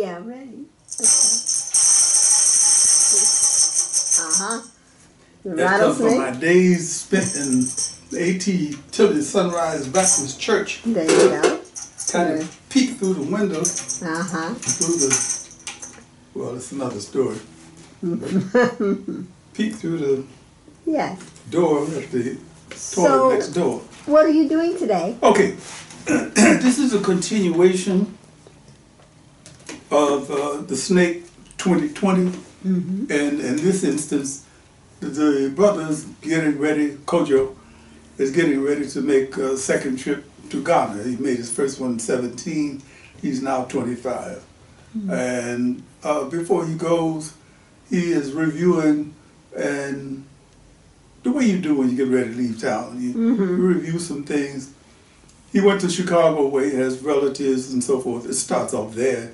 Yeah, ready. Okay. Uh-huh. The That comes from rattlesnake. my days spent in the A.T. Tilly Sunrise Baptist Church. There you go. Kind of peek through the window, Uh-huh. through the, well, it's another story. Peek through the Yes. door at the toilet So, next door. what are you doing today? Okay, this is a continuation of the Snake 2020. And in this instance, the brother's getting ready, Kojo is getting ready to make a second trip to Ghana. He made his first one in 17, he's now 25. And before he goes, he is reviewing, and the way you do when you get ready to leave town, you review some things. He went to Chicago where he has relatives and so forth. It starts off there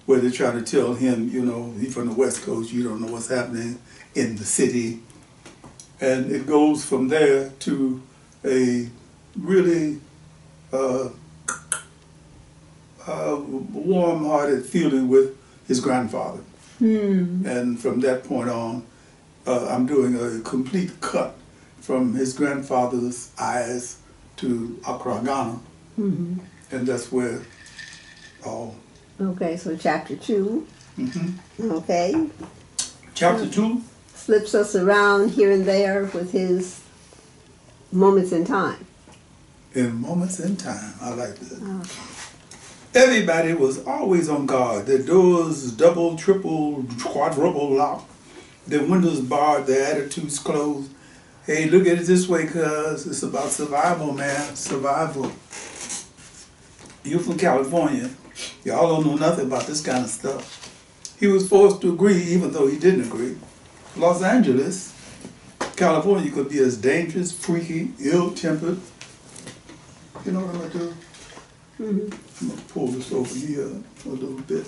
where they're trying to tell him, you know, he's from the West Coast, you don't know what's happening in the city. And it goes from there to a really warm-hearted feeling with his grandfather. And from that point on, I'm doing a complete cut from his grandfather's eyes to Accra, Ghana. And that's where all... Okay, so chapter 2. Okay. Chapter 2? Slips us around here and there with his moments in time. In moments in time. I like that. Okay. Everybody was always on guard. Their doors double, triple, quadruple locked. Their windows barred, their attitudes closed. Hey, look at it this way, cuz it's about survival, man. Survival. You're from California. Y'all don't know nothing about this kind of stuff. He was forced to agree, even though he didn't agree. Los Angeles, California could be as dangerous, freaky, ill-tempered. You know what I'm going to do? I'm going to pull this over here a little bit.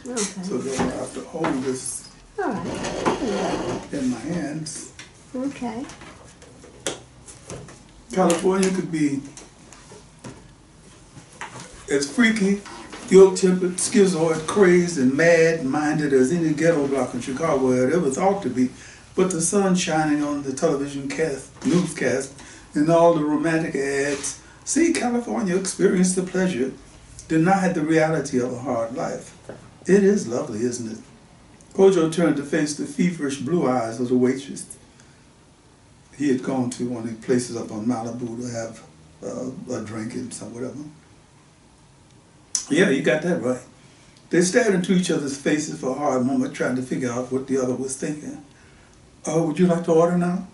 Okay. So that I have to hold this All right. in my hands. Okay. California could be as freaky, ill-tempered, schizoid, crazed, and mad-minded as any ghetto block in Chicago had ever thought to be. But the sun shining on the television newscast, and all the romantic ads, see California experience the pleasure, denied the reality of a hard life. It is lovely, isn't it? Kojo turned to face the feverish blue eyes of the waitress. He had gone to one of the places up on Malibu to have a drink and some whatever. Yeah, you got that right. They stared into each other's faces for a hard moment, trying to figure out what the other was thinking. Oh, would you like to order now?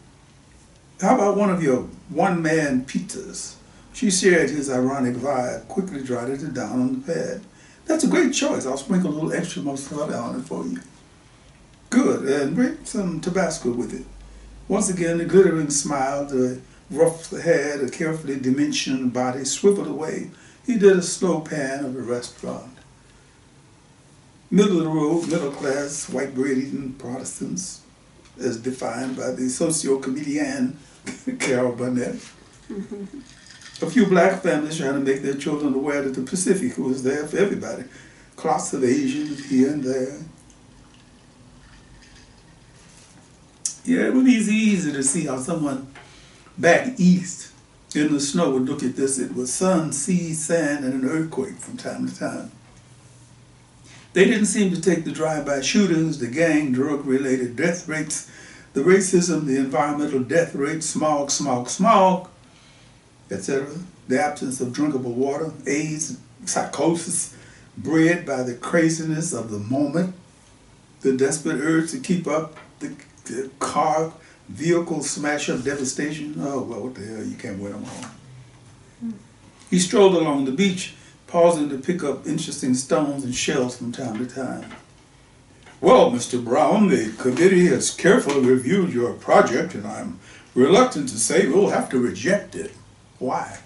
How about one of your one-man pizzas? She shared his ironic vibe, quickly jotted it down on the pad. That's a great choice. I'll sprinkle a little extra mozzarella on it for you. Good, and bring some Tabasco with it. Once again, the glittering smile, the rough hair, the carefully dimensioned body swiveled away. He did a slow pan of the restaurant. Middle of the road, middle class, white bread eating Protestants, as defined by the socio-comedian Carol Burnett. A few black families trying to make their children aware that the Pacific was there for everybody. Clots of Asians here and there. Yeah, it would be easy to see how someone back east in the snow would look at this. It was sun, sea, sand, and an earthquake from time to time. They didn't seem to take the drive-by shootings, the gang, drug-related death rates, the racism, the environmental death rate, smog, etc. The absence of drinkable water, AIDS, psychosis, bred by the craziness of the moment, the desperate urge to keep up, the car, vehicle smash-up devastation. Oh, well, what the hell, you can't win them all. He strolled along the beach, pausing to pick up interesting stones and shells from time to time. Well, Mr. Brown, the committee has carefully reviewed your project, and I'm reluctant to say we'll have to reject it. Why?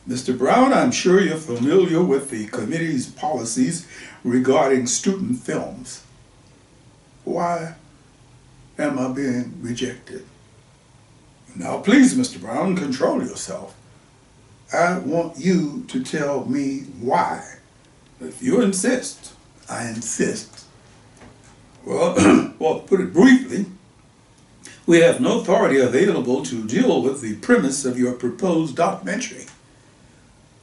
Mr. Brown, I'm sure you're familiar with the committee's policies regarding student films. Why am I being rejected? Now, please, Mr. Brown, control yourself. I want you to tell me why. If you insist, I insist. Well, well, to put it briefly, we have no authority available to deal with the premise of your proposed documentary.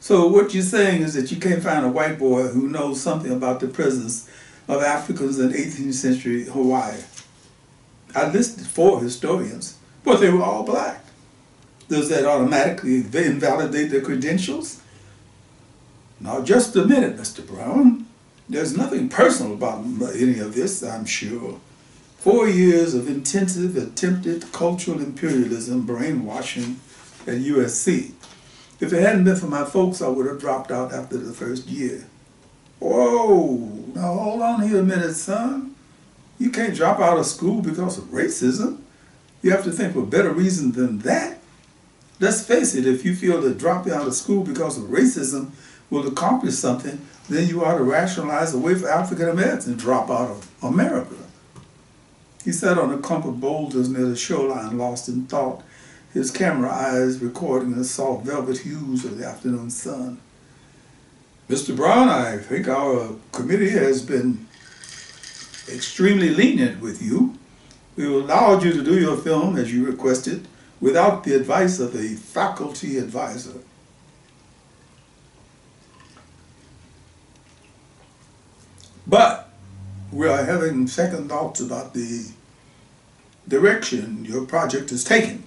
So what you're saying is that you can't find a white boy who knows something about the presence of Africans in 18th century Hawaii. I listed 4 historians, but they were all black. Does that automatically invalidate their credentials? Now, just a minute, Mr. Brown. There's nothing personal about any of this, I'm sure. 4 years of intensive attempted cultural imperialism, brainwashing at USC. If it hadn't been for my folks, I would have dropped out after the first year. Whoa, now hold on here a minute, son. You can't drop out of school because of racism. You have to think of a better reason than that. Let's face it, if you feel that dropping out of school because of racism will accomplish something, then you ought to rationalize a way for African Americans to drop out of America. He sat on a clump of boulders near the shoreline, lost in thought, his camera eyes recording the soft velvet hues of the afternoon sun. Mr. Brown, I think our committee has been extremely lenient with you. We allowed you to do your film as you requested without the advice of a faculty advisor. But we are having second thoughts about the direction your project is taking.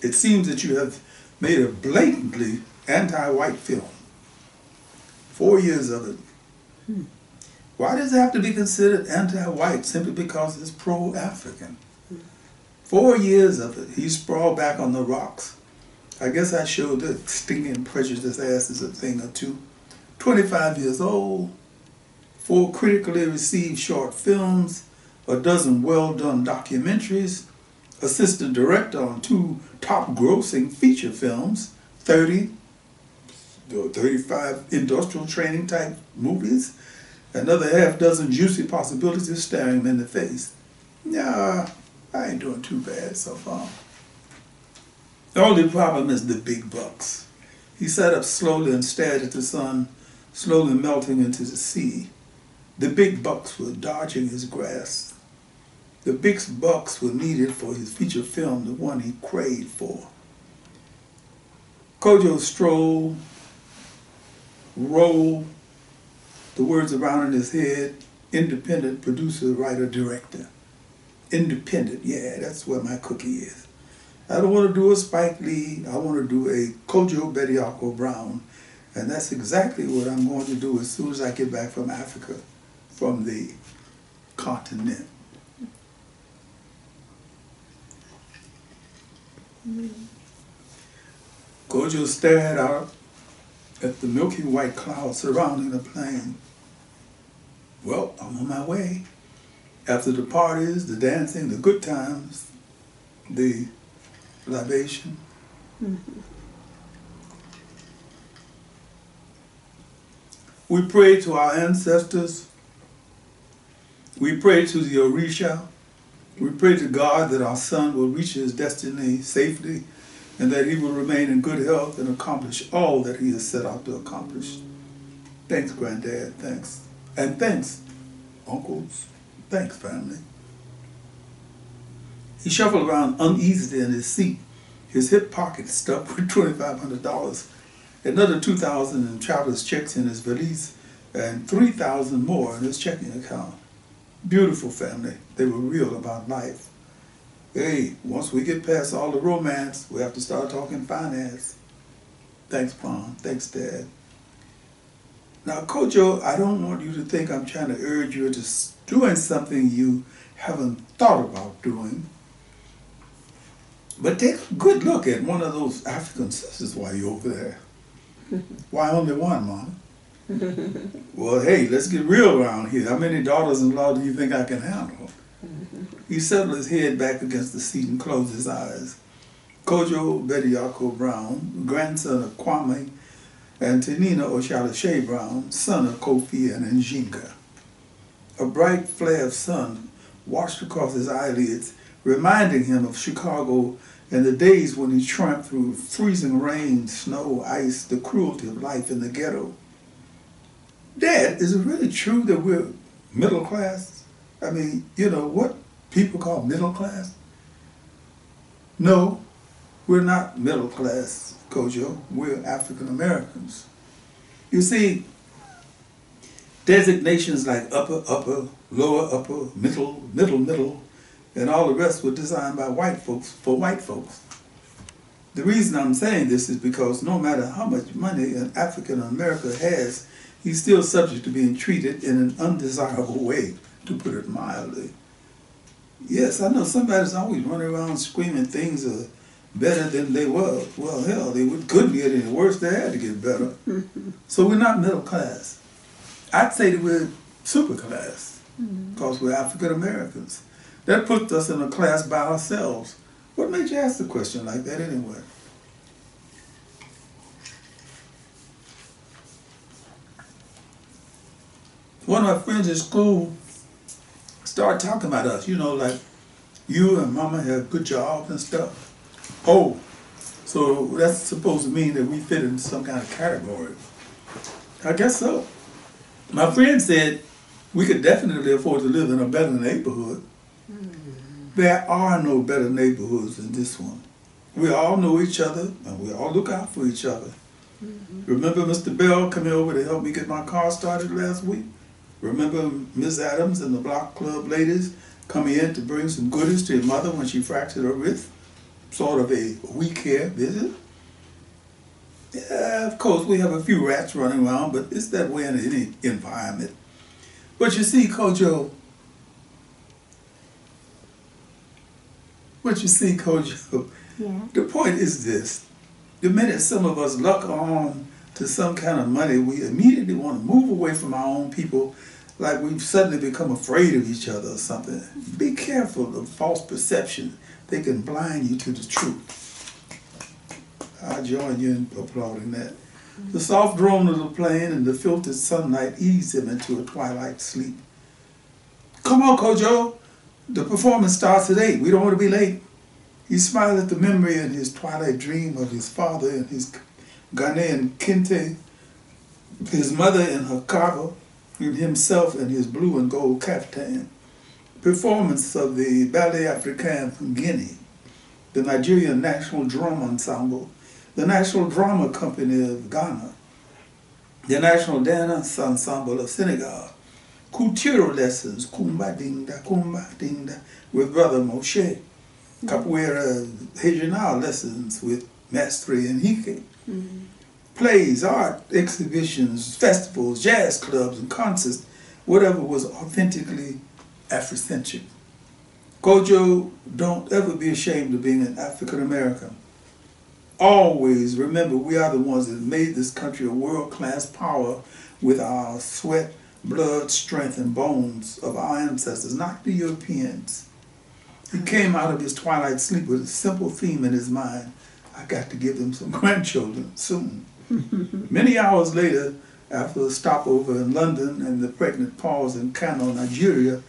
It seems that you have made a blatantly anti-white film. 4 years of it. Why does it have to be considered anti-white simply because it's pro-African? 4 years of it. He sprawled back on the rocks. I guess I showed the stinging prejudiced asses a thing or two. 25 years old, 4 critically received short films, a dozen well-done documentaries, assistant director on 2 top-grossing feature films, 30 or 35 industrial training type movies, another half dozen juicy possibilities staring him in the face. Nah, I ain't doing too bad so far. The only problem is the big bucks. He sat up slowly and stared at the sun, slowly melting into the sea. The big bucks were dodging his grasp. The big bucks were needed for his feature film, the one he craved for. Kojo strolled, rolled, the words around in his head, independent producer, writer, director. Independent, yeah, that's where my cookie is. I don't want to do a Spike Lee, I want to do a Kojo Bediako Brown, and that's exactly what I'm going to do as soon as I get back from Africa, from the continent. Kojo stared out at the milky white clouds surrounding the plain. Well, I'm on my way. After the parties, the dancing, the good times, the libation. We pray to our ancestors. We pray to the Orisha. We pray to God that our son will reach his destiny safely and that he will remain in good health and accomplish all that he has set out to accomplish. Thanks, Granddad. Thanks. And thanks, uncles. Thanks, family. He shuffled around uneasily in his seat, his hip pocket stuffed with $2,500, another $2,000 in traveler's checks in his valise, and $3,000 more in his checking account. Beautiful family. They were real about life. Hey, once we get past all the romance, we have to start talking finance. Thanks, Mom. Thanks, Dad. Now, Kojo, I don't want you to think I'm trying to urge you into doing something you haven't thought about doing. But take a good look at one of those African sisters while you're over there. Why only one, Mom? Well, hey, let's get real around here. How many daughters-in-law do you think I can handle? He settled his head back against the seat and closed his eyes. Kojo Bediako Brown, grandson of Kwame and Tanina Oshalashe Brown, son of Kofi and Njinga. A bright flare of sun washed across his eyelids, reminding him of Chicago and the days when he tramped through freezing rain, snow, ice, the cruelty of life in the ghetto. Dad, is it really true that we're middle class? I mean, you know, what people call middle class? No, we're not middle class, Kojo. We're African Americans. You see, designations like upper, upper, lower, upper, middle, middle, middle, and all the rest were designed by white folks for white folks. The reason I'm saying this is because no matter how much money an African American has, he's still subject to being treated in an undesirable way, to put it mildly. Yes, I know somebody's always running around screaming things are better than they were. Well, hell, they couldn't get any worse. They had to get better. So we're not middle class. I'd say that we're super class because we're African Americans. That puts us in a class by ourselves. What made you ask a question like that anyway? One of my friends at school started talking about us, you know, like you and mama have good jobs and stuff. Oh, so that's supposed to mean that we fit in some kind of category. I guess so. My friend said we could definitely afford to live in a better neighborhood. There are no better neighborhoods than this one. We all know each other and we all look out for each other. Remember Mr. Bell coming over to help me get my car started last week? Remember Miss Adams and the block club ladies coming in to bring some goodies to your mother when she fractured her wrist? Sort of a week care visit. Yeah, of course, we have a few rats running around, but it's that way in any environment. But you see, Kojo, Yeah. the point is this. The minute some of us luck on to some kind of money, we immediately want to move away from our own people like we've suddenly become afraid of each other or something. Be careful of false perception. They can blind you to the truth. I join you in applauding that. The soft drone of the plane and the filtered sunlight ease him into a twilight sleep. Come on, Kojo. The performance starts at 8. We don't want to be late. He smiled at the memory in his twilight dream of his father and his Ghanaian kente, his mother in her kaba, and himself in his blue and gold kaftan. Performance of the Ballet Africain from Guinea, the Nigerian National Drum Ensemble, the National Drama Company of Ghana, the National Dance Ensemble of Senegal, couture lessons, kumba ding da, with Brother Moshe, capoeira regional lessons with Mestre Enrique, plays, art, exhibitions, festivals, jazz clubs, and concerts, whatever was authentically Afrocentric. Kojo, don't ever be ashamed of being an African American. Always remember we are the ones that made this country a world-class power with our sweat, blood, strength, and bones of our ancestors, not the Europeans. He came out of his twilight sleep with a simple theme in his mind. I got to give them some grandchildren soon. Many hours later, after a stopover in London and the pregnant pause in Kano, Nigeria,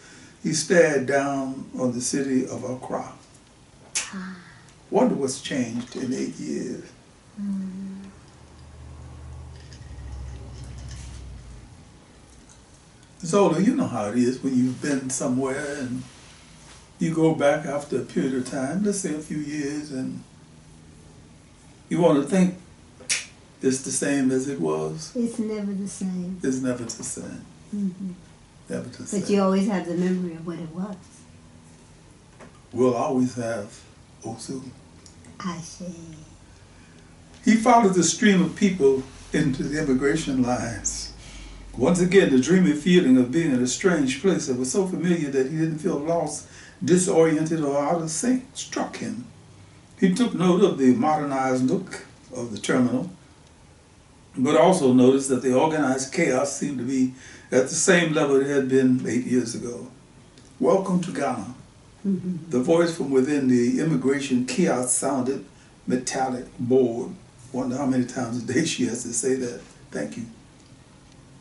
he stared down on the city of Accra. Wonder what's changed in 8 years. Zola, you know how it is when you've been somewhere and you go back after a period of time, let's say a few years, and you want to think it's the same as it was. It's never the same. It's never the same. Never the same. But you always have the memory of what it was. We'll always have Osu. I see. He followed the stream of people into the immigration lines. Once again, the dreamy feeling of being in a strange place that was so familiar that he didn't feel lost, disoriented, or out of sync struck him. He took note of the modernized look of the terminal, but also noticed that the organized chaos seemed to be at the same level it had been 8 years ago. Welcome to Ghana. The voice from within the immigration kiosk sounded metallic, bored. Wonder how many times a day she has to say that. Thank you.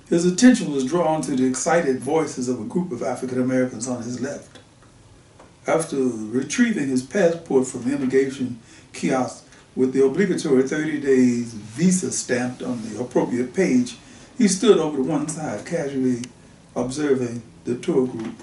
His attention was drawn to the excited voices of a group of African Americans on his left. After retrieving his passport from the immigration kiosk with the obligatory 30 days visa stamped on the appropriate page, he stood over to one side, casually observing the tour group.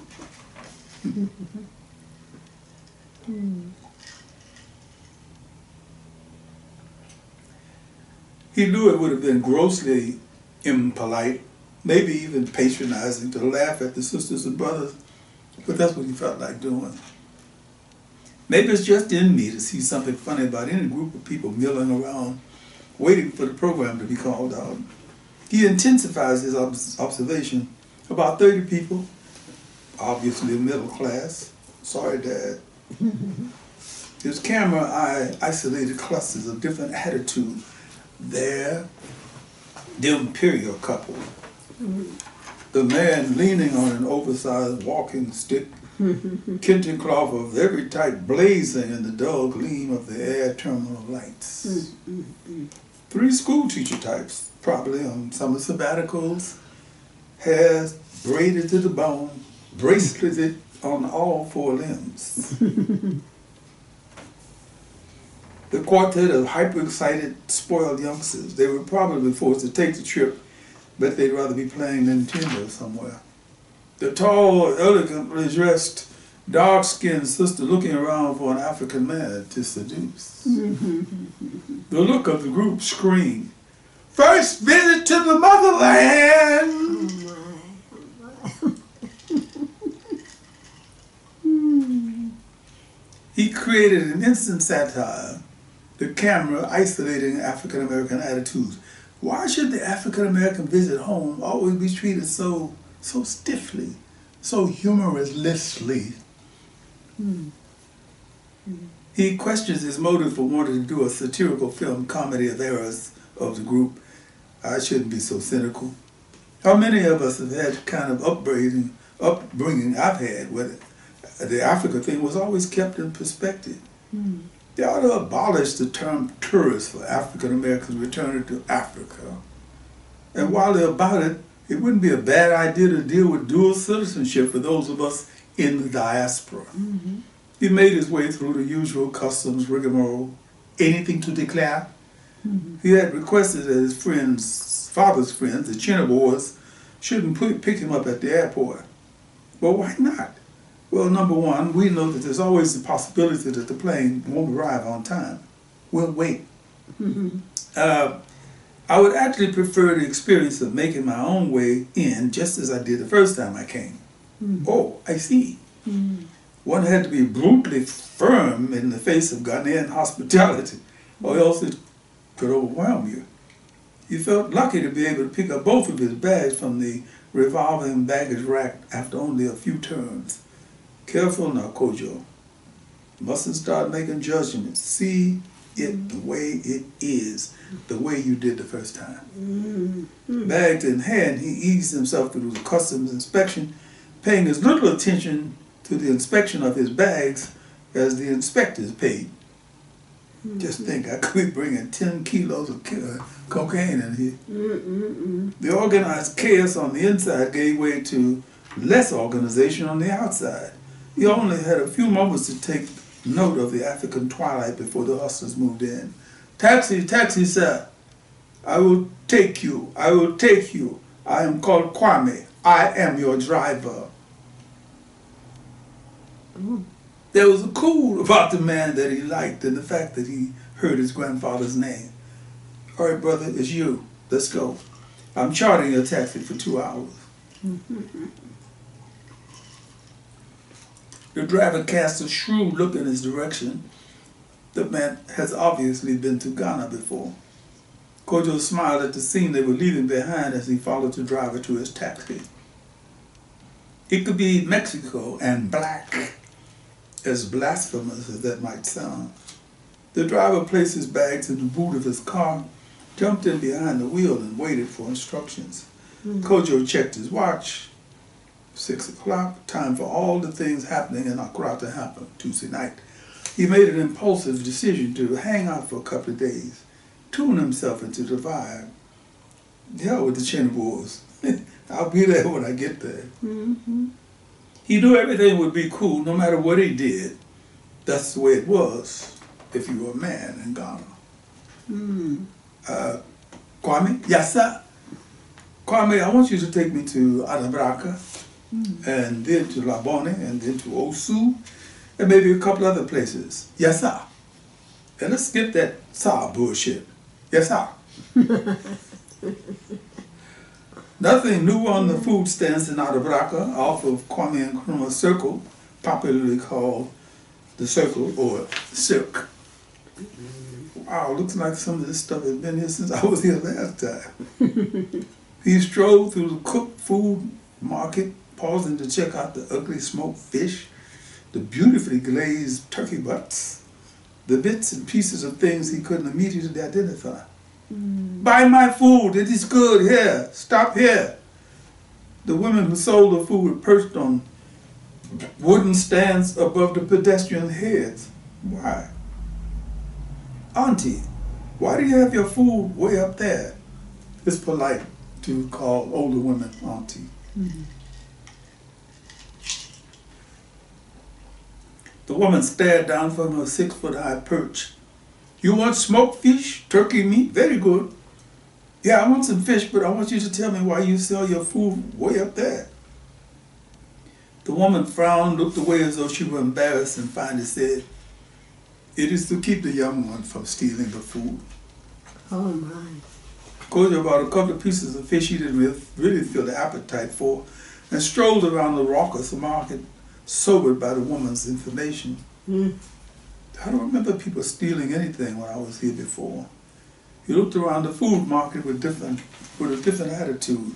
He knew it would have been grossly impolite, maybe even patronizing, to laugh at the sisters and brothers, but that's what he felt like doing. Maybe it's just in me to see something funny about any group of people milling around, waiting for the program to be called out. He intensifies his observation. About 30 people, obviously middle class. Sorry, Dad. His camera eye isolated clusters of different attitude. There, the imperial couple. The man leaning on an oversized walking stick, kitchen cloth of every type blazing in the dull gleam of the air terminal lights. 3 school teacher types, probably on summer sabbaticals, hair braided to the bone, braceleted on all 4 limbs. The quartet of hyper-excited, spoiled youngsters. They were probably forced to take the trip, but they'd rather be playing Nintendo somewhere. The tall, elegantly dressed, dark-skinned sister looking around for an African man to seduce. The look of the group screamed, "First visit to the motherland!" He created an instant satire, the camera isolating African-American attitudes. Why should the African-American visit home always be treated so stiffly, so humorously? He questions his motive for wanting to do a satirical film comedy of errors of the group. I shouldn't be so cynical. How many of us have had kind of upbringing I've had where the Africa thing was always kept in perspective? They ought to abolish the term tourist for African Americans returning to Africa. And while they're about it, it wouldn't be a bad idea to deal with dual citizenship for those of us in the diaspora. He made his way through the usual customs rigmarole. Anything to declare? He had requested that his father's friends, the Chinnaboys, shouldn't pick him up at the airport. Well, why not? Well, number one, we know that there's always the possibility that the plane won't arrive on time. We'll wait. I would actually prefer the experience of making my own way in just as I did the first time I came. Oh, I see. One had to be brutally firm in the face of Ghanaian hospitality, or else it could overwhelm you. He felt lucky to be able to pick up both of his bags from the revolving baggage rack after only a few turns. Careful now, Kojo. Mustn't start making judgments. See it the way it is, the way you did the first time. Bagged in hand, he eased himself through the customs inspection, paying as little attention to the inspection of his bags as the inspectors paid. Just think, I could be bringing 10 kilos of cocaine in here. The organized chaos on the inside gave way to less organization on the outside. He only had a few moments to take note of the African twilight before the hustlers moved in. Taxi, taxi, sir. I will take you. I will take you. I am called Kwame. I am your driver. There was a cool about the man that he liked and the fact that he heard his grandfather's name. All right, brother, it's you. Let's go. I'm chartering a taxi for 2 hours. The driver cast a shrewd look in his direction. The man has obviously been to Ghana before. Kojo smiled at the scene they were leaving behind as he followed the driver to his taxi. It could be Mexico and black, as blasphemous as that might sound. The driver placed his bags in the boot of his car, jumped in behind the wheel and waited for instructions. Kojo checked his watch. 6 o'clock, time for all the things happening in Accra to happen Tuesday night. He made an impulsive decision to hang out for a couple of days, tune himself into the vibe. The hell with the Chinnaboys. I'll be there when I get there. He knew everything would be cool no matter what he did. That's the way it was if you were a man in Ghana. Kwame, yes sir. Kwame, I want you to take me to Adabraka, and then to Labone, and then to Osu, and maybe a couple other places. Yes sir. And let's skip that sir bullshit. Yes sir. Nothing new on the food stands in Adabraka off of Kwame Nkrumah's Circle, popularly called the Circle or Cirque. Wow, looks like some of this stuff has been here since I was here last time. He strolled through the cooked food market, pausing to check out the ugly smoked fish, the beautifully glazed turkey butts, the bits and pieces of things he couldn't immediately identify. Buy my food, it is good, here, stop here. The women who sold the food were perched on wooden stands above the pedestrian heads. Why? Auntie, why do you have your food way up there? It's polite to call older women auntie. The woman stared down from her 6-foot-high perch. You want smoked fish, turkey meat? Very good. Yeah, I want some fish, but I want you to tell me why you sell your food way up there. The woman frowned, looked away as though she were embarrassed, and finally said, it is to keep the young one from stealing the food. Oh my. Goes about a couple of pieces of fish he didn't really feel the appetite for, and strolled around the raucous market, sobered by the woman's information. I don't remember people stealing anything when I was here before. He looked around the food market with a different attitude.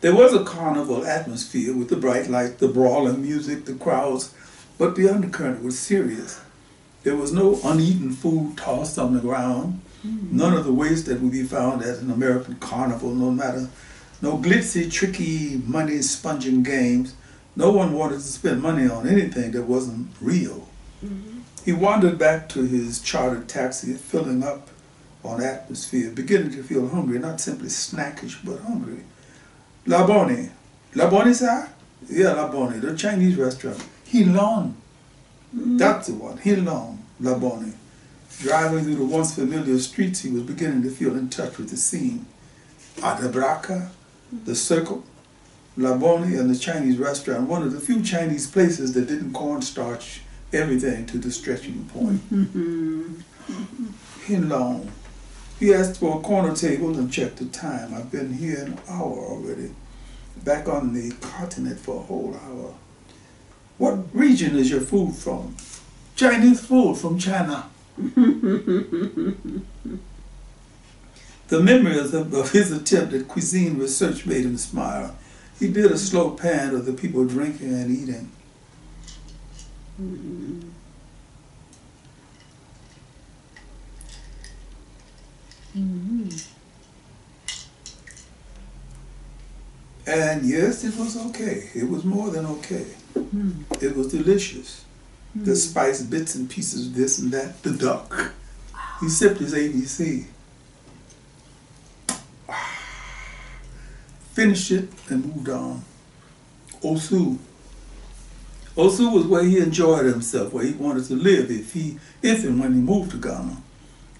There was a carnival atmosphere with the bright lights, the brawling music, the crowds, but the undercurrent was serious. There was no uneaten food tossed on the ground, none of the waste that would be found at an American carnival, no glitzy, tricky, money-sponging games. No one wanted to spend money on anything that wasn't real. He wandered back to his chartered taxi, filling up on atmosphere, beginning to feel hungry, not simply snackish, but hungry. Labone. Labone, sir? Yeah, Labone, the Chinese restaurant. Hilong. That's the one, Hilong, Labone. Driving through the once familiar streets, he was beginning to feel in touch with the scene. Adabraka, the Circle, Labone, and the Chinese restaurant, one of the few Chinese places that didn't cornstarch everything to the stretching point. Hilong. He asked for a corner table and checked the time. I've been here an hour already. Back on the continent for a whole hour. What region is your food from? Chinese food from China. The memories of his attempt at cuisine research made him smile. He did a slow pan of the people drinking and eating. And yes, it was okay. It was more than okay. It was delicious. The spiced bits and pieces of this and that. The duck. He sipped his ABC. Finished it and moved on. Osu. Osu was where he enjoyed himself, where he wanted to live if and when he moved to Ghana.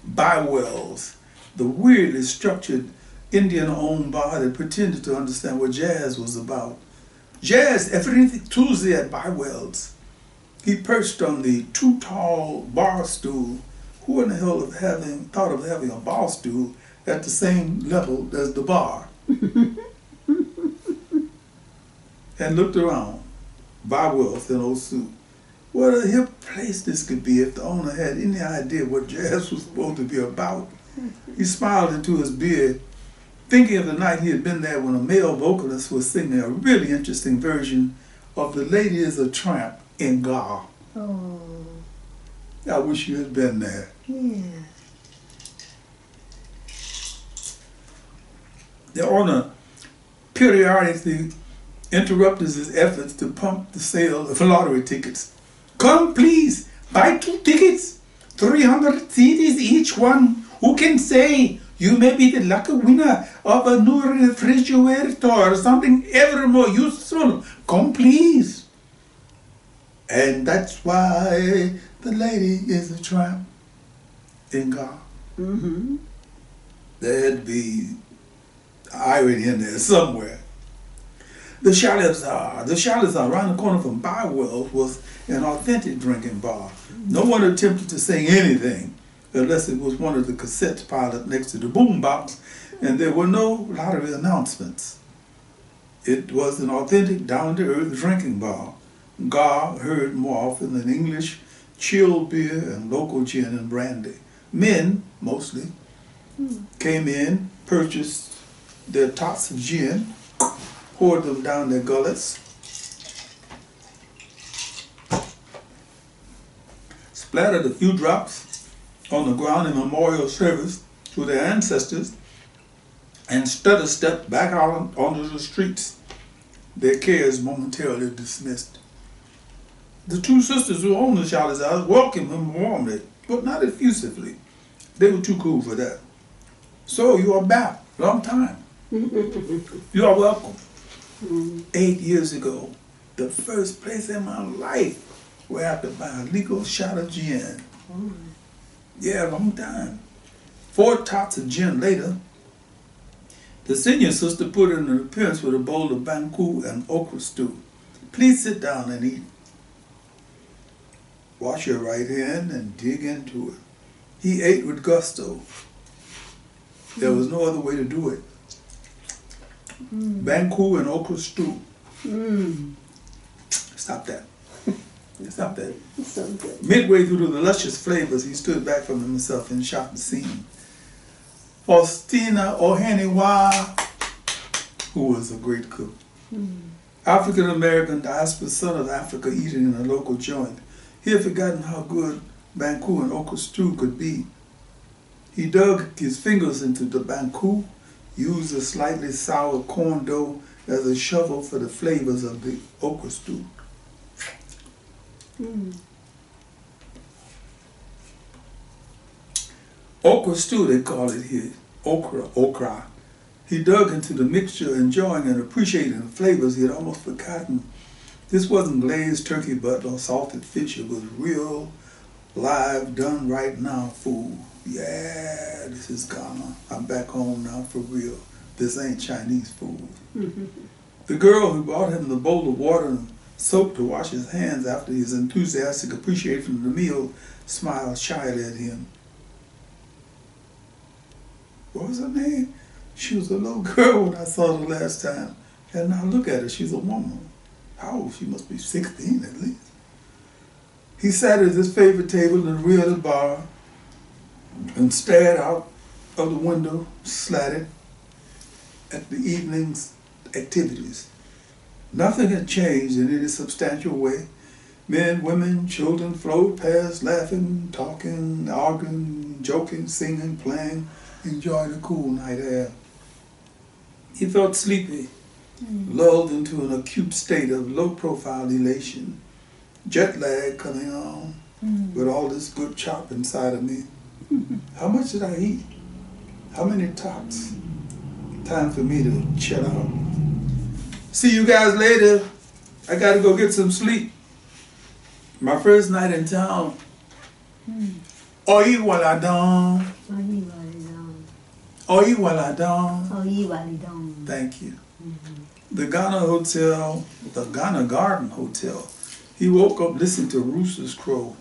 Bywells, the weirdly structured Indian-owned bar that pretended to understand what jazz was about. Jazz, everything Tuesday at Bywells. He perched on the too tall bar stool. Who in the hell thought of having a bar stool at the same level as the bar? And looked around. Bywells and Osu. What a hip place this could be if the owner had any idea what jazz was supposed to be about. He smiled into his beard, thinking of the night he had been there when a male vocalist was singing a really interesting version of The Lady is a Tramp in Ga. Oh. I wish you had been there. Yeah. The owner periodically interrupted his efforts to pump the sale of lottery tickets. Come please, buy 2 tickets, 300 CDs each one. Who can say You may be the lucky winner of a new refrigerator or something ever more useful. Come please. And that's why the lady is a tramp in God. Mm-hmm. There'd be irony in there somewhere. The Salena-Hawkins around the corner from Barwell was an authentic drinking bar. No one attempted to sing anything unless it was one of the cassettes piled up next to the boombox, and there were no lottery announcements. It was an authentic, down-to-earth drinking bar. Gar heard more often than English, chilled beer and local gin and brandy. Men, mostly, came in, purchased their tots of gin, poured them down their gullets, splattered a few drops on the ground in memorial service to their ancestors, and stepped back out onto the streets, their cares momentarily dismissed. The two sisters who owned the Salena-Hawkins welcomed him warmly, but not effusively. They were too cool for that. So you are back. Long time. You are welcome. 8 years ago, the first place in my life where I had to buy a legal shot of gin. Yeah, long time. 4 tots of gin later, the senior sister put in an appearance with a bowl of banku and okra stew. Please sit down and eat. Wash your right hand and dig into it. He ate with gusto. There was no other way to do it. Banku and okra stew. Stop that. Stop that. So good. Midway through the luscious flavors, he stood back from himself and shot the scene. Faustina Ohaniwa, who was a great cook. African-American diaspora son of Africa eating in a local joint. He had forgotten how good banku and okra stew could be. He dug his fingers into the banku, used a slightly sour corn dough as a shovel for the flavors of the okra stew. Okra stew, they call it here. Okra. He dug into the mixture, enjoying and appreciating the flavors he had almost forgotten. This wasn't glazed turkey butt or salted fish. It was real, live, done right now food. Yeah, this is Ghana. I'm back home now for real. This ain't Chinese food. The girl who brought him the bowl of water and soap to wash his hands after his enthusiastic appreciation of the meal smiled shyly at him. What was her name? She was a little girl when I saw her last time. And now look at her, she's a woman. How old? She must be 16 at least. He sat at his favorite table in the rear of the bar and stared out of the window, slatted at the evening's activities. Nothing had changed in any substantial way. Men, women, children flowed past, laughing, talking, arguing, joking, singing, playing, enjoying the cool night air. He felt sleepy, lulled into an acute state of low-profile elation, jet lag coming on with all this good chop inside of me. How much did I eat? How many tots? Time for me to chill out. See you guys later. I gotta go get some sleep. My first night in town. Oi waladon. Oi waladon. Thank you. The Ghana Hotel, the Ghana Garden Hotel. He woke up listening to roosters crow.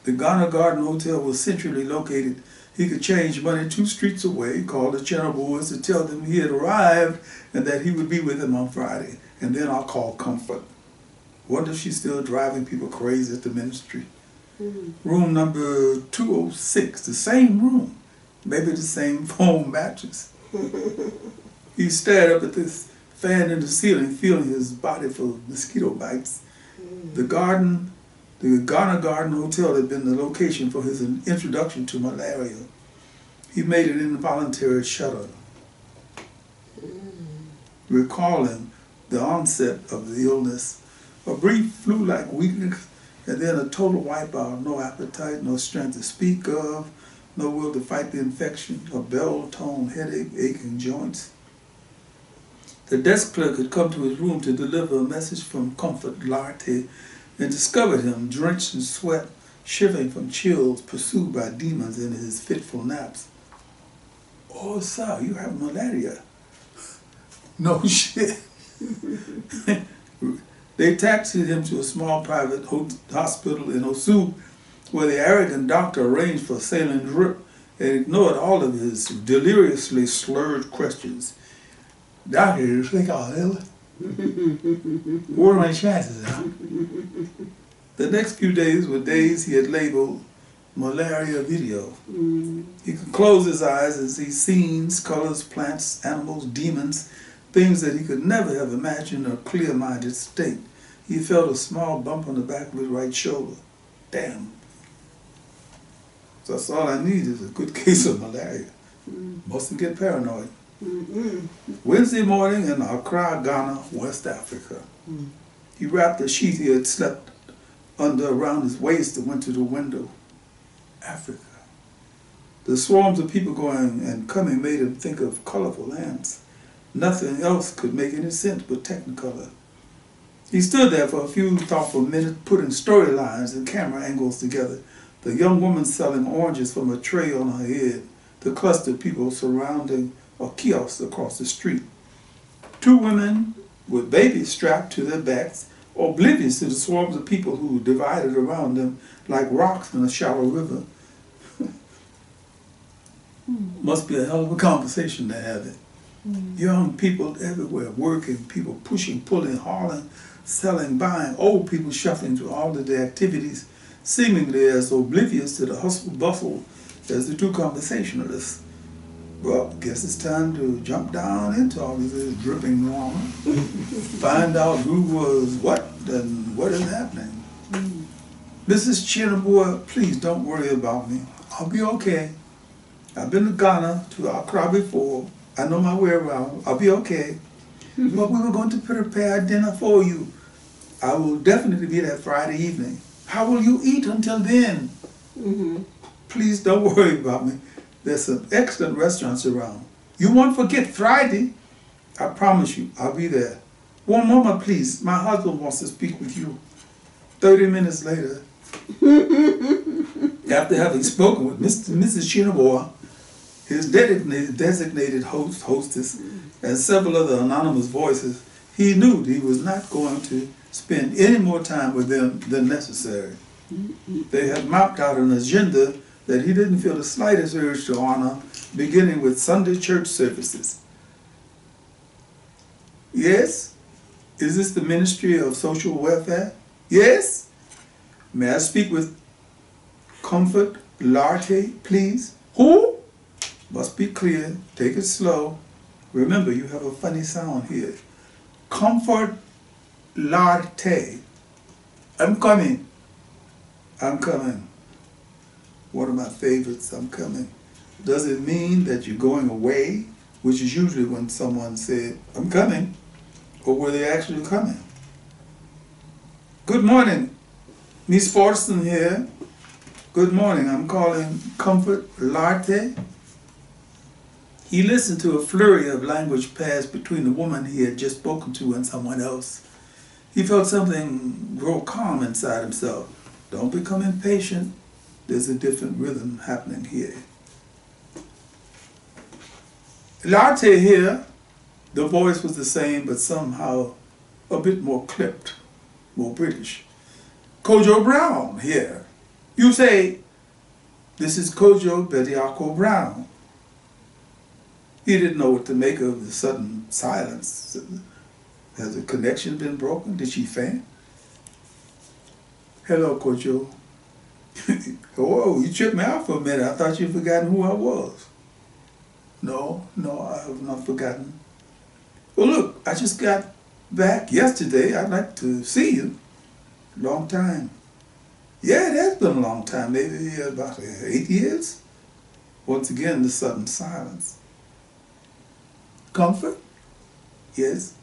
The Ghana Garden Hotel was centrally located. He could change money 2 streets away, call the channel boys to tell them he had arrived and that he would be with them on Friday. And then I'll call Comfort. Wonder if she's still driving people crazy at the ministry. Room number 206, the same room. Maybe the same foam mattress. He stared up at this fan in the ceiling, feeling his body full of mosquito bites. The Ghana Garden Hotel had been the location for his introduction to malaria. He made an involuntary shudder, recalling the onset of the illness. A brief flu-like weakness, and then a total wipeout, no appetite, no strength to speak of, no will to fight the infection, a bell-tone headache, aching joints. The desk clerk had come to his room to deliver a message from Comfort Latte and discovered him drenched in sweat, shivering from chills, pursued by demons in his fitful naps. "Oh, sir, you have malaria." "No shit." They taxied him to a small private hospital in Osu, where the arrogant doctor arranged for saline drip and ignored all of his deliriously slurred questions. "Doctor, you think I'll ill? What are my chances, huh?" The next few days were days he had labeled malaria video. He could close his eyes and see scenes, colors, plants, animals, demons, things that he could never have imagined in a clear-minded state. He felt a small bump on the back of his right shoulder. Damn. So that's all I need is a good case of malaria. Mustn't get paranoid. Wednesday morning in Accra, Ghana, West Africa. He wrapped the sheet he had slept under around his waist and went to the window. Africa. The swarms of people going and coming made him think of colorful ants. Nothing else could make any sense but Technicolor. He stood there for a few thoughtful minutes, putting storylines and camera angles together. The young woman selling oranges from a tray on her head. The clustered people surrounding a kiosk across the street. Two women with babies strapped to their backs, oblivious to the swarms of people who divided around them like rocks in a shallow river. Must be a hell of a conversation to have it. Young people everywhere, working, people pushing, pulling, hauling, selling, buying, old people shuffling through all of their activities, seemingly as oblivious to the hustle bustle as the two conversationalists. Well, guess it's time to jump down into all of this dripping water, find out who was what and what is happening. Mrs. Chinabua, please don't worry about me. I'll be okay. I've been to Ghana, to Accra before. I know my way around. I'll be okay. But we were going to prepare dinner for you. I will definitely be there Friday evening. How will you eat until then? Please don't worry about me. There's some excellent restaurants around. You won't forget Friday. I promise you, I'll be there. One moment, please. My husband wants to speak with you. 30 minutes later, after having spoken with Mrs. Chinabua, his designated host, hostess, and several other anonymous voices, he knew he was not going to spend any more time with them than necessary. They had mapped out an agenda that he didn't feel the slightest urge to honor, beginning with Sunday church services. Yes? Is this the Ministry of Social Welfare? Yes? May I speak with Comfort Latte, please? Who? Must be clear. Take it slow. Remember, you have a funny sound here. Comfort Latte. I'm coming. I'm coming. One of my favorites, I'm coming. Does it mean that you're going away? Which is usually when someone said, I'm coming. Or were they actually coming? Good morning. Miss Fortson here. Good morning. I'm calling Comfort Latte. He listened to a flurry of language pass between the woman he had just spoken to and someone else. He felt something grow calm inside himself. Don't become impatient. There's a different rhythm happening here. Latte here. The voice was the same, but somehow a bit more clipped, more British. Kojo Brown here. You say, this is Kojo Bediako Brown. He didn't know what to make of the sudden silence. Has the connection been broken? Did she faint? Hello, Kojo. Oh, you tripped me out for a minute. I thought you'd forgotten who I was. No, I have not forgotten. Well, look, I just got back yesterday. I'd like to see you. Long time. Yeah, it has been a long time, maybe about 8 years. Once again, the sudden silence. Comfort? Yes.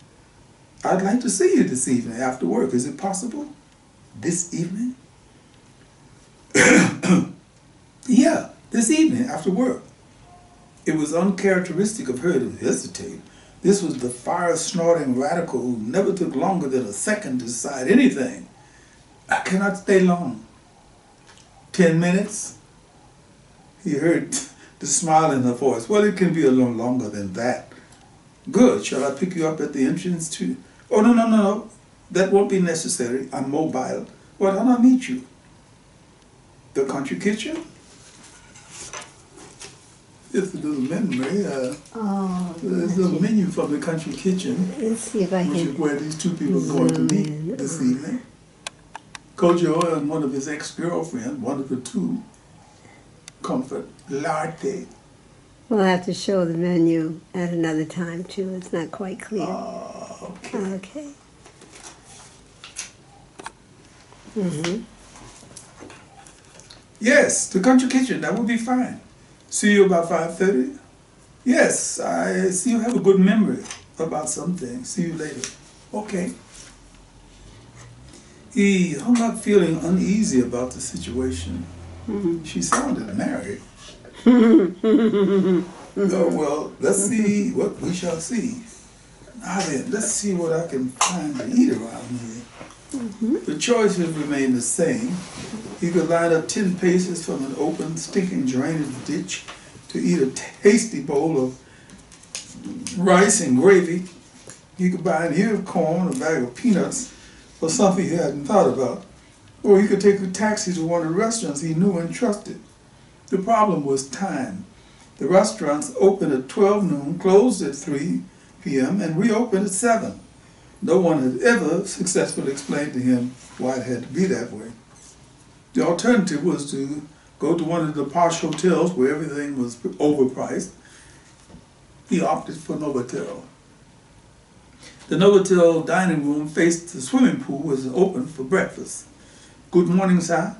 I'd like to see you this evening after work. Is it possible? This evening? Yeah, this evening after work. It was uncharacteristic of her to hesitate. This was the fire-snorting radical who never took longer than a second to decide anything. I cannot stay long. 10 minutes? He heard the smile in her voice. Well, it can be a little longer than that. Good. Shall I pick you up at the entrance to... Oh, no. That won't be necessary. I'm mobile. Well, how do I meet you? The country kitchen? It's a little memory. There's a menu from the country kitchen. Let's see if I which can. is where these two people are going to meet this evening. Kojo and one of his ex-girlfriends, one of the two, comfort latte. We'll have to show the menu at another time too. It's not quite clear. Okay. Okay. Mm-hmm. Yes, the country kitchen. That would be fine. See you about 5:30? Yes, I see you have a good memory about something. See you later. Okay. He hung up feeling uneasy about the situation. Mm-hmm. She sounded married. Oh, well, let's see what we shall see. Now then, let's see what I can find to eat around here. Mm-hmm. The choices remained the same. He could line up 10 paces from an open, stinking drainage ditch to eat a tasty bowl of rice and gravy. He could buy an ear of corn, a bag of peanuts, or something he hadn't thought about. Or he could take a taxi to one of the restaurants he knew and trusted. The problem was time. The restaurants opened at 12 noon, closed at 3 p.m., and reopened at 7. No one had ever successfully explained to him why it had to be that way. The alternative was to go to one of the posh hotels where everything was overpriced. He opted for Novotel. The Novotel dining room faced the swimming pool, was open for breakfast. Good morning, sir.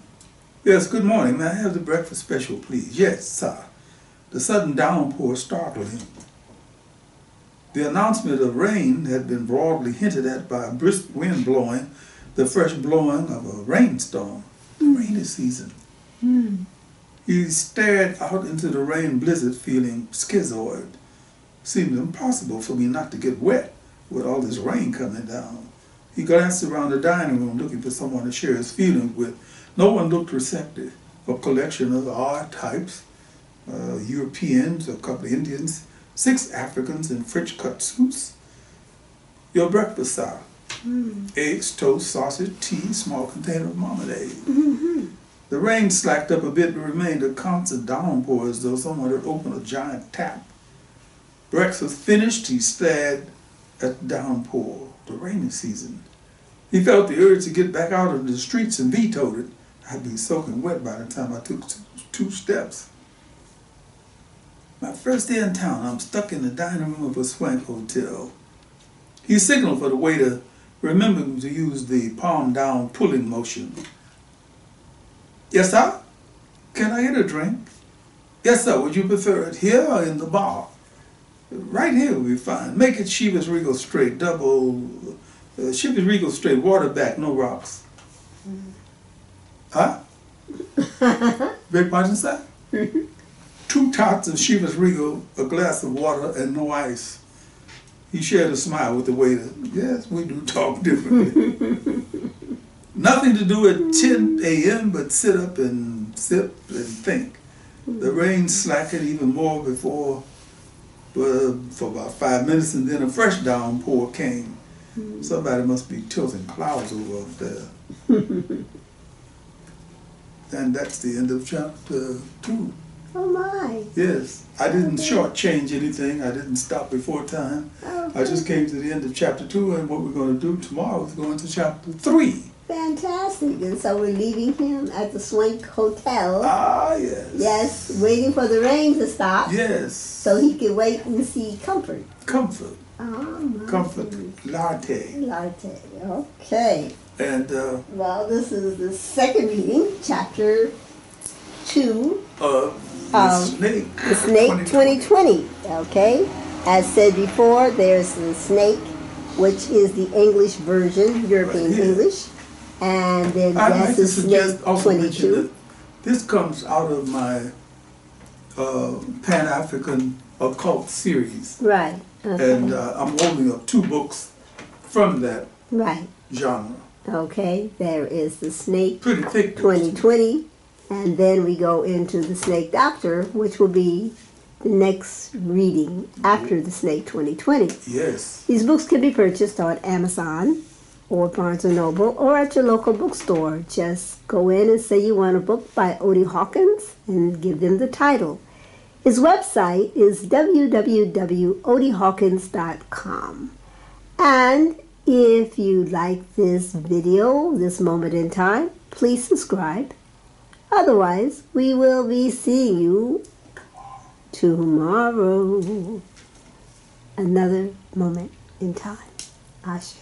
Yes, good morning. May I have the breakfast special, please? Yes, sir. The sudden downpour startled him. The announcement of rain had been broadly hinted at by a brisk wind blowing, the fresh blowing of a rainstorm, the rainy season. Mm. He stared out into the rain blizzard feeling schizoid. Seemed impossible for me not to get wet with all this rain coming down. He glanced around the dining room looking for someone to share his feelings with. No one looked receptive. A collection of odd types, Europeans, a couple of Indians, 6 Africans in French-cut suits. Your breakfast, sir. Mm. Eggs, toast, sausage, tea, small container of marmalade. Mm-hmm. The rain slacked up a bit but remained a constant downpour as though someone had opened a giant tap. Breakfast finished, he stared at the downpour, the rainy season. He felt the urge to get back out into the streets and vetoed it. I'd be soaking wet by the time I took 2 steps. My first day in town, I'm stuck in the dining room of a swank hotel. He signaled for the waiter, remembering to use the palm-down pulling motion. Yes, sir? Can I get a drink? Yes, sir. Would you prefer it here or in the bar? Right here will be fine. Make it Chivas Regal straight, double, Chivas Regal straight, water back, no rocks. Huh? Beg pardon, sir? 2 tots of Chivas Regal, a glass of water, and no ice. He shared a smile with the waiter. Yes, we do talk differently. Nothing to do at 10 a.m. but sit up and sip and think. The rain slackened even more before, for about 5 minutes, and then a fresh downpour came. Somebody must be tilting clouds over up there. And that's the end of chapter 2. Oh my. Yes, I didn't shortchange anything. I didn't stop before time. Okay. I just came to the end of chapter 2, and what we're going to do tomorrow is go into chapter 3. Fantastic. And so we're leaving him at the Swank Hotel. Ah, yes. Yes, waiting for the rain to stop. Yes. So he could wait and see Comfort. Comfort. Oh, my Comfort. goodness. Latte. Latte. Okay. And Well, this is the second reading, chapter 2. the snake. The Snake 2020. Okay. As said before, there's the Snake, which is the English version, European Right here. English. And then I'd like that's to the suggest Snake also mention 22. that this comes out of my Pan-African occult series. Right. Okay. And I'm holding up 2 books from that Right. genre. Okay. There is the Snake Pretty thick. 2020, and then we go into the Snake Doctor, which will be the next reading after the Snake 2020. Yes. These books can be purchased on Amazon or Barnes & Noble or at your local bookstore. Just go in and say you want a book by Odie Hawkins and give them the title. His website is www.odiehawkins.com. And if you like this video, this moment in time, please subscribe. Otherwise, we will be seeing you tomorrow. Another moment in time. Ashe.